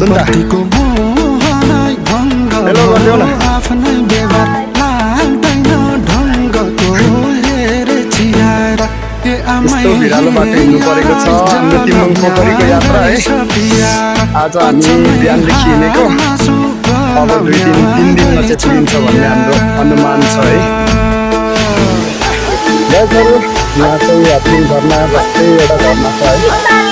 सुन त हेलो गरिदेऊ न यस्तो भिरालो बाटो हिँड्नु परेको छ हाम्रो तिमङ पोखरीको यात्रा है आज हामी बिहानदेखि हिँडेको अब 2-3 दिनमा चाहिँ पुगिन्छ भन्ने हाम्रो अनुमान छ है यहाँ चाहिँ यात्री घरमा जस्तै एउटा घरमा छ है